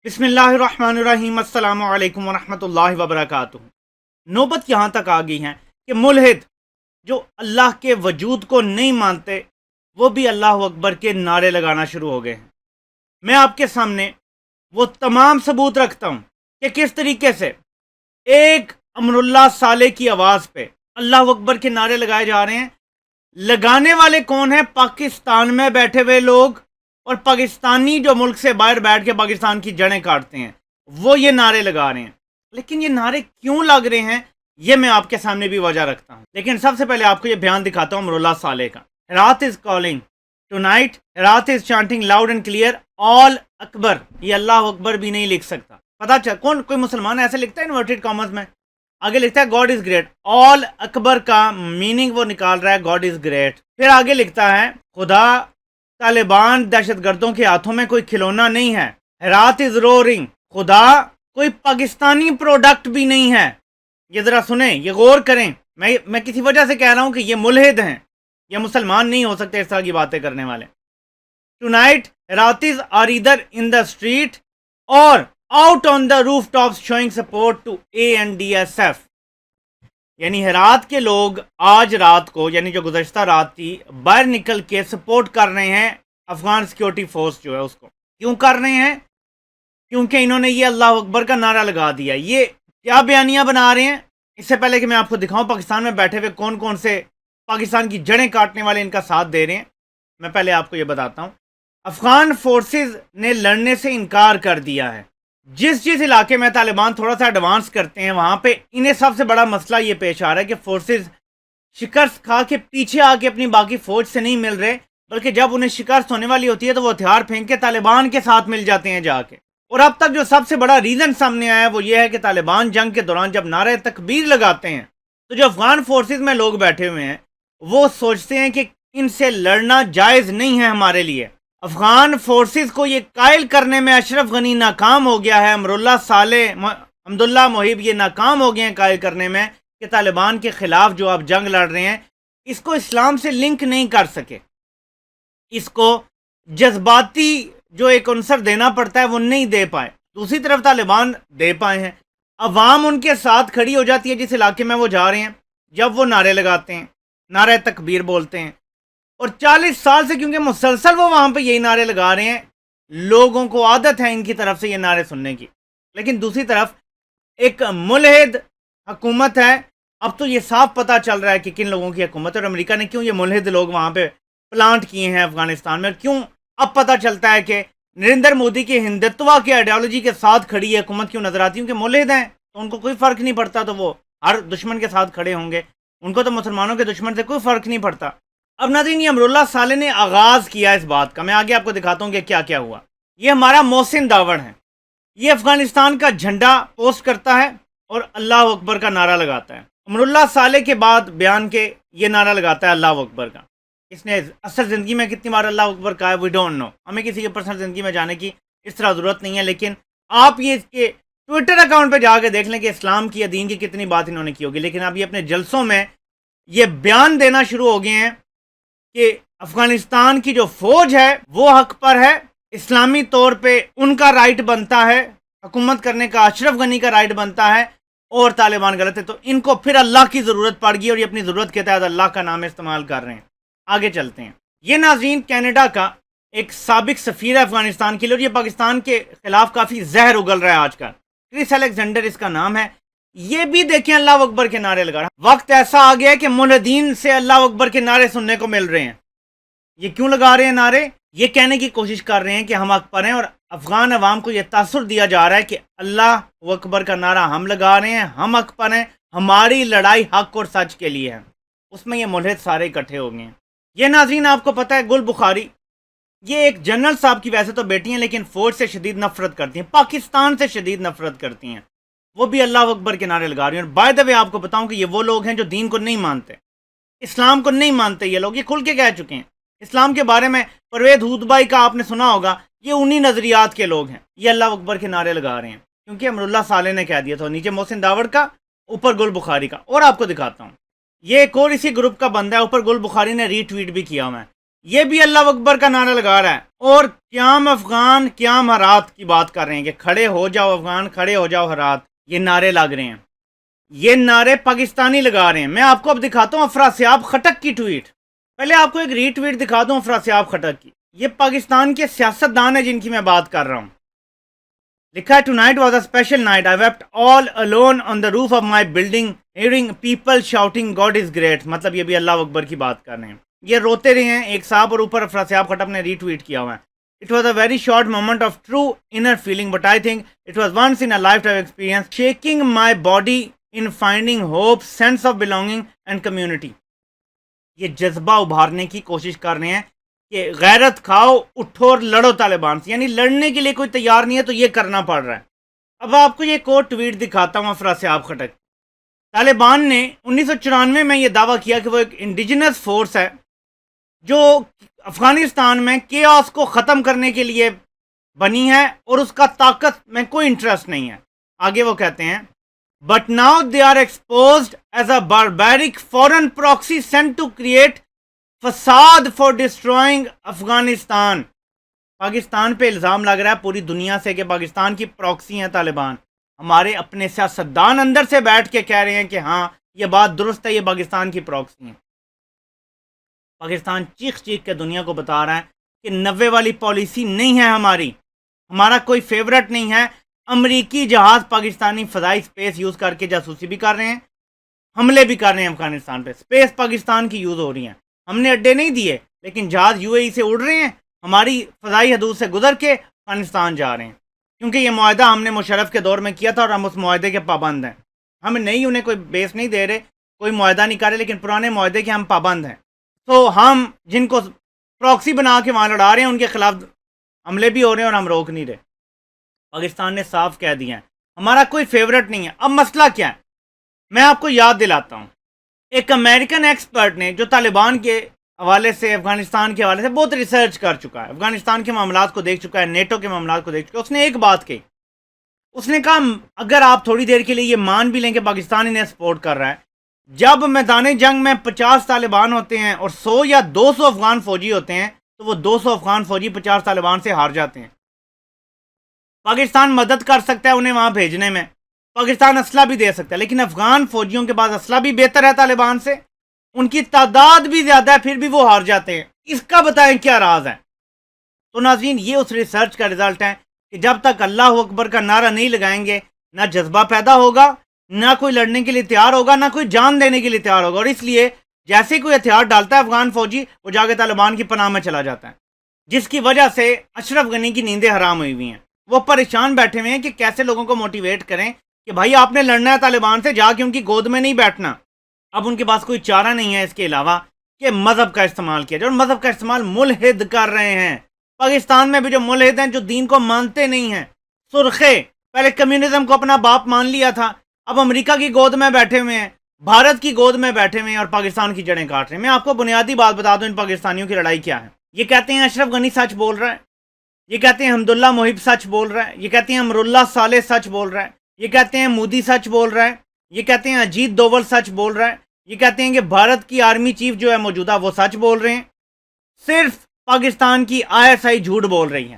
बिस्मिल्लाहिर्रहमानिर्रहीम अस्सलामु अलैकुम वरहमतुल्लाहि वबरकातुहू। नौबत यहाँ तक आ गई है कि मुल्हिद जो अल्लाह के वजूद को नहीं मानते वो भी अल्लाह अकबर के नारे लगाना शुरू हो गए हैं। मैं आपके सामने वो तमाम सबूत रखता हूँ कि किस तरीके से एक अमरुल्लाह साले की आवाज़ पे अल्लाह अकबर के नारे लगाए जा रहे हैं। लगाने वाले कौन है? पाकिस्तान में बैठे हुए लोग और पाकिस्तानी जो मुल्क से बाहर बैठ के पाकिस्तान की जड़ें काटते हैं, वो ये नारे लगा रहे हैं। लेकिन ये नारे क्यों लग रहे हैं, ये मैं आपके सामने भी वजह रखता हूँ। लेकिन सबसे पहले आपको ये बयान दिखाता हूँ अमरुल्लाह साले का। Herat is calling tonight, Herat is chanting loud and clear all Akbar. ये अल्लाह अकबर भी नहीं लिख सकता। पता चल कौन कोई मुसलमान ऐसे लिखता है इन्वर्टेड कॉमर्स में, आगे लिखता है God is great. All Akbar का मीनिंग वो निकाल रहा है गॉड इज ग्रेट। फिर आगे लिखता है खुदा तालिबान दहशतगर्दों के हाथों में कोई खिलौना नहीं है। हेरात इज रोरिंग, खुदा कोई पाकिस्तानी प्रोडक्ट भी नहीं है। ये जरा सुने, ये गौर करें। मैं किसी वजह से कह रहा हूं कि ये मुल्हिद हैं, ये मुसलमान नहीं हो सकते इस तरह की बातें करने वाले। Tonight Heratis are either in the street or out on the rooftops showing support to ANDSF। यानी हेरात के लोग आज रात को, यानी जो गुज़श्ता रात थी, बाहर निकल के सपोर्ट कर रहे हैं अफगान सिक्योरिटी फोर्स जो है उसको। क्यों कर रहे हैं? क्योंकि इन्होंने ये अल्लाह अकबर का नारा लगा दिया। ये क्या बयानियां बना रहे हैं? इससे पहले कि मैं आपको दिखाऊं पाकिस्तान में बैठे हुए कौन कौन से पाकिस्तान की जड़ें काटने वाले इनका साथ दे रहे हैं, मैं पहले आपको ये बताता हूँ। अफगान फोर्सेज ने लड़ने से इनकार कर दिया है। जिस इलाके में तालिबान थोड़ा सा एडवांस करते हैं वहाँ पे इन्हें सबसे बड़ा मसला ये पेश आ रहा है कि फोर्सेस शिकस्त खा के पीछे आके अपनी बाकी फौज से नहीं मिल रहे, बल्कि जब उन्हें शिकस्त होने वाली होती है तो वो हथियार फेंक के तालिबान के साथ मिल जाते हैं जाके। और अब तक जो सबसे बड़ा रीज़न सामने आया है वो ये है कि तालिबान जंग के दौरान जब नारे तकबीर लगाते हैं तो जो अफगान फोर्सेज में लोग बैठे हुए हैं वो सोचते हैं कि इनसे लड़ना जायज़ नहीं है हमारे लिए। अफगान फोर्सेस को ये कायल करने में अशरफ गनी नाकाम हो गया है। अमरुल्लाह साले, अब्दुल्ला मोहिब ये नाकाम हो गए हैं कायल करने में कि तालिबान के खिलाफ जो आप जंग लड़ रहे हैं इसको इस्लाम से लिंक नहीं कर सके। इसको जज्बाती जो एक अंसर देना पड़ता है वो नहीं दे पाए। दूसरी तरफ तालिबान दे पाए हैं। अवाम उनके साथ खड़ी हो जाती है जिस इलाके में वो जा रहे हैं, जब वो नारे लगाते हैं, नारे तकबीर बोलते हैं। और 40 साल से क्योंकि मुसलसल वो वहाँ पे यही नारे लगा रहे हैं, लोगों को आदत है इनकी तरफ से ये नारे सुनने की। लेकिन दूसरी तरफ एक मुल्हिद हुकूमत है। अब तो ये साफ पता चल रहा है कि किन लोगों की हुकूमत है और अमेरिका ने क्यों ये मुल्हिद लोग वहाँ पे प्लांट किए हैं अफगानिस्तान में। क्यों अब पता चलता है कि नरेंद्र मोदी की हिंदुत्व की आइडियोलॉजी के साथ खड़ी है हुकूमत क्यों नजर आती है? क्योंकि मुल्हिद हैं तो उनको कोई फ़र्क नहीं पड़ता, तो वो हर दुश्मन के साथ खड़े होंगे। उनको तो मुसलमानों के दुश्मन से कोई फ़र्क नहीं पड़ता। अब नाज़रीन, ये अमरुल्लाह साले ने आगाज़ किया इस बात का। मैं आगे आपको दिखाता हूँ कि क्या क्या हुआ। ये हमारा मोहसिन दावड़ है, ये अफगानिस्तान का झंडा पोस्ट करता है और अल्लाह अकबर का नारा लगाता है। अमरुल्लाह साले के बाद बयान के ये नारा लगाता है अल्लाह अकबर का। इसने असल ज़िंदगी में कितनी बार अल्लाह अकबर कहा है वी डोंट नो, हमें किसी की पर्सनल ज़िंदगी में जाने की इस तरह ज़रूरत नहीं है। लेकिन आप ये इसके ट्विटर अकाउंट पर जाके देख लें कि इस्लाम की या दीन की कितनी बात इन्होंने की होगी। लेकिन अब ये अपने जलसों में ये बयान देना शुरू हो गए हैं कि अफगानिस्तान की जो फौज है वो हक पर है, इस्लामी तौर पे उनका राइट बनता है, हुकूमत करने का अशरफ गनी का राइट बनता है, और तालिबान गलत है। तो इनको फिर अल्लाह की ज़रूरत पड़ गई और ये अपनी ज़रूरत के तहत अल्लाह का नाम इस्तेमाल कर रहे हैं। आगे चलते हैं। ये नाज़रीन कनाडा का एक साबिक सफ़ीर है अफगानिस्तान के लिए और ये पाकिस्तान के खिलाफ काफ़ी जहर उगल रहा है आजकल। क्रिस अलेक्जेंडर इसका नाम है। ये भी देखें अल्लाह अकबर के नारे लगा रहा है। वक्त ऐसा आ गया है कि मुल्हिदीन से अल्लाह अकबर के नारे सुनने को मिल रहे हैं। ये क्यों लगा रहे हैं नारे? ये कहने की कोशिश कर रहे हैं कि हम हक पर हैं और अफगान अवाम को यह तासुर दिया जा रहा है कि अल्लाह अकबर का नारा हम लगा रहे हैं, हम हक पर हैं, हमारी लड़ाई हक और सच के लिए है। उसमें ये मुल्हिद सारे इकट्ठे हो गए हैं। ये नाज़रीन आपको पता है गुल बुखारी, ये एक जनरल साहब की वैसे तो बेटी हैं लेकिन फौज से शदीद नफरत करती हैं, पाकिस्तान से शदीद नफरत करती हैं। वो भी अल्लाह अकबर के नारे लगा रही हैं। और बाय द वे आपको बताऊं कि ये वो लोग हैं जो दीन को नहीं मानते, इस्लाम को नहीं मानते। ये लोग ये खुल के कह चुके हैं इस्लाम के बारे में। परवेज हुदबाई का आपने सुना होगा, ये उन्हीं नज़रियात के लोग हैं। ये अल्लाह अकबर के नारे लगा रहे हैं क्योंकि अमरुल्लाह साले ने कह दिया था। नीचे मोहसिन दावड़ का, ऊपर गुल बुखारी का। और आपको दिखाता हूँ, ये एक और इसी ग्रुप का बंदा है, ऊपर गुल बुखारी ने रीट्वीट भी किया हुआ है। یہ بھی اللہ اکبر کا نعرہ لگا رہا ہے، اور قیام افغان قیام ہرات کی بات کر رہے ہیں کہ کھڑے ہو جاؤ افغان، کھڑے ہو جاؤ ہرات، یہ نعرے لگ رہے ہیں، یہ نعرے پاکستانی لگا رہے ہیں۔ میں آپ کو اب دکھاتا ہوں افراسیاب خٹک کی ٹویٹ، پہلے آپ کو ایک ری ٹویٹ دکھا دوں افراسیاب خٹک کی، یہ پاکستان کے سیاستدان ہیں جن کی میں بات کر رہا ہوں۔ لکھا ہے tonight was a special night, I wept all alone on the roof of my building hearing people shouting God is great, مطلب یہ بھی اللہ اکبر کی بات کر رہے ہیں، یہ روتے رہے ہیں ایک صاحب، اور اوپر افراسیاب خٹک نے ری ٹویٹ کیا ہوا ہے۔ It was a very short moment of true inner feeling, but I think it was once in a lifetime experience, shaking my body in finding hope, sense of belonging and community. یہ جذبہ ابھارنے کی کوشش کر رہے ہیں کہ غیرت کھاؤ، اٹھو اور لڑو طالبان سے، یعنی لڑنے کے لیے کوئی تیار نہیں ہے تو یہ کرنا پڑ رہا ہے۔ اب آپ کو یہ ایک اور ٹویٹ دکھاتا ہوں افراسیاب خٹک۔ طالبان نے 1994 میں یہ دعویٰ کیا کہ وہ ایک انڈیجنس فورس ہے جو افغانستان میں کیاس کو ختم کرنے کے لیے بنی ہے، اور اس کا طاقت میں کوئی انٹرسٹ نہیں ہے۔ آگے وہ کہتے ہیں but now they are exposed as a barbaric foreign proxy sent to create فساد فار ڈسٹروئنگ افغانستان۔ پاکستان پہ الزام لگ رہا ہے پوری دنیا سے کہ پاکستان کی پراکسی ہیں طالبان۔ ہمارے اپنے سیاستدان اندر سے بیٹھ کے کہہ رہے ہیں کہ ہاں یہ بات درست ہے، یہ پاکستان کی پراکسی ہیں۔ پاکستان چیخ چیخ کے دنیا کو بتا رہا ہے کہ 90 والی پالیسی نہیں ہے ہماری، ہمارا کوئی فیورٹ نہیں ہے۔ امریکی جہاز پاکستانی فضائی سپیس یوز کر کے جاسوسی بھی کر رہے ہیں، حملے بھی کر رہے ہیں افغانستان پہ، سپیس پاکستان کی یوز ہو رہی ہیں۔ ہم نے اڈے نہیں دیے لیکن جہاز یو اے ای سے اڑ رہے ہیں، ہماری فضائی حدود سے گزر کے افغانستان جا رہے ہیں، کیونکہ یہ معاہدہ ہم نے مشرف کے دور میں کیا تھا اور ہم اس معاہدے کے پابند ہیں۔ ہم نہیں انہیں کوئی بیس نہیں دے رہے، کوئی معاہدہ نہیں کر رہے، لیکن پرانے معاہدے کے ہم پابند ہیں۔ تو ہم جن کو پراکسی بنا کے وہاں لڑا رہے ہیں ان کے خلاف حملے بھی ہو رہے ہیں اور ہم روک نہیں رہے۔ پاکستان نے صاف کہہ دیا ہے ہمارا کوئی فیورٹ نہیں ہے۔ اب مسئلہ کیا ہے میں آپ کو یاد دلاتا ہوں۔ ایک امریکن ایکسپرٹ نے جو طالبان کے حوالے سے، افغانستان کے حوالے سے بہت ریسرچ کر چکا ہے، افغانستان کے معاملات کو دیکھ چکا ہے، نیٹو کے معاملات کو دیکھ چکا ہے، اس نے ایک بات کہی، اس نے کہا اگر آپ تھوڑی دیر کے لیے یہ مان بھی لیں کہ پاکستان انہیں سپورٹ کر رہا ہے، جب میدان جنگ میں 50 طالبان ہوتے ہیں اور 100 یا 200 افغان فوجی ہوتے ہیں تو وہ 200 افغان فوجی 50 طالبان سے ہار جاتے ہیں۔ پاکستان مدد کر سکتا ہے انہیں وہاں بھیجنے میں، پاکستان اسلحہ بھی دے سکتا ہے، لیکن افغان فوجیوں کے پاس اسلحہ بھی بہتر ہے طالبان سے، ان کی تعداد بھی زیادہ ہے، پھر بھی وہ ہار جاتے ہیں۔ اس کا بتائیں کیا راز ہے؟ تو ناظرین یہ اس ریسرچ کا رزلٹ ہے کہ جب تک اللہ اکبر کا نعرہ نہیں لگائیں گے نہ جذبہ پیدا ہوگا، نہ کوئی لڑنے کے لیے تیار ہوگا، نہ کوئی جان دینے کے لیے تیار ہوگا، اور اس لیے جیسے کوئی ہتھیار ڈالتا ہے افغان فوجی وہ جا کے طالبان کی پناہ میں چلا جاتا ہے، جس کی وجہ سے اشرف غنی کی نیندیں حرام ہوئی ہوئی ہیں۔ وہ پریشان بیٹھے ہوئے ہیں کہ کیسے لوگوں کو موٹیویٹ کریں کہ بھائی آپ نے لڑنا ہے طالبان سے، جا کے ان کی گود میں نہیں بیٹھنا۔ اب ان کے پاس کوئی چارہ نہیں ہے اس کے علاوہ کہ مذہب کا استعمال کیا جائے، اور مذہب کا استعمال ملحد کر رہے ہیں۔ پاکستان میں بھی جو ملحد ہیں، جو دین کو مانتے نہیں ہیں، سرخے، پہلے کمیونزم کو اپنا باپ مان لیا تھا، اب امریکہ کی گود میں بیٹھے ہوئے ہیں، بھارت کی گود میں بیٹھے ہوئے ہیں اور پاکستان کی جڑیں کاٹ رہے ہیں۔ میں آپ کو بنیادی بات بتا دوں ان پاکستانیوں کی لڑائی کیا ہے۔ یہ کہتے ہیں اشرف غنی سچ بول رہا ہے، یہ کہتے ہیں حمداللہ محب سچ بول رہا ہے، یہ کہتے ہیں امراللہ صالح سچ بول رہا ہے، یہ کہتے ہیں مودی سچ بول رہا ہے، یہ کہتے ہیں اجیت دوول سچ بول رہا ہے، یہ کہتے ہیں کہ بھارت کی آرمی چیف جو ہے موجودہ وہ سچ بول رہے ہیں۔ صرف پاکستان کی ISI جھوٹ بول رہی ہے۔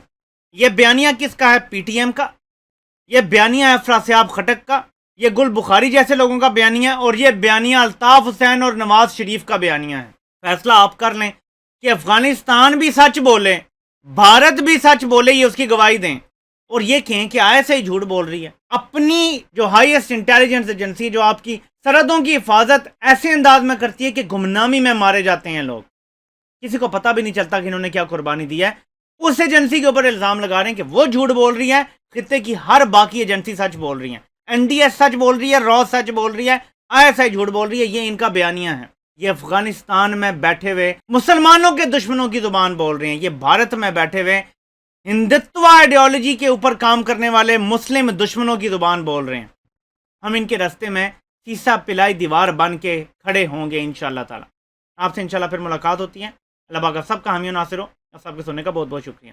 یہ بیانیہ کس کا ہے؟ پی ٹی ایم کا، یہ بیانیہ ہے افراسیاب خٹک کا، یہ گل بخاری جیسے لوگوں کا بیانیہ، اور یہ بیانیہ الطاف حسین اور نواز شریف کا بیانیہ ہے۔ فیصلہ آپ کر لیں کہ افغانستان بھی سچ بولے، بھارت بھی سچ بولے، یہ اس کی گواہی دیں، اور یہ کہیں کہ ISI جھوٹ بول رہی ہے۔ اپنی جو ہائیسٹ انٹیلیجنس ایجنسی جو آپ کی سرحدوں کی حفاظت ایسے انداز میں کرتی ہے کہ گمنامی میں مارے جاتے ہیں لوگ، کسی کو پتہ بھی نہیں چلتا کہ انہوں نے کیا قربانی دی ہے، اس ایجنسی کے اوپر الزام لگا رہے ہیں کہ وہ جھوٹ بول رہی ہے، خطے کی ہر باقی ایجنسی سچ بول رہی ہیں، NDS سچ بول رہی ہے، را سچ بول رہی ہے، ISI جھوٹ بول رہی ہے، یہ ان کا بیانیہ ہے۔ یہ افغانستان میں بیٹھے ہوئے مسلمانوں کے دشمنوں کی زبان بول رہے ہیں، یہ بھارت میں بیٹھے ہوئے ہندتوا آئیڈیالوجی کے اوپر کام کرنے والے مسلم دشمنوں کی زبان بول رہے ہیں۔ ہم ان کے راستے میں سیسا پلائی دیوار بن کے کھڑے ہوں گے انشاءاللہ تعالی۔ آپ سے انشاءاللہ پھر ملاقات ہوتی ہے۔ اللہ پاک آپ سب کا حامی و ناصر ہو۔ آپ سب کے سننے کا بہت بہت شکریہ۔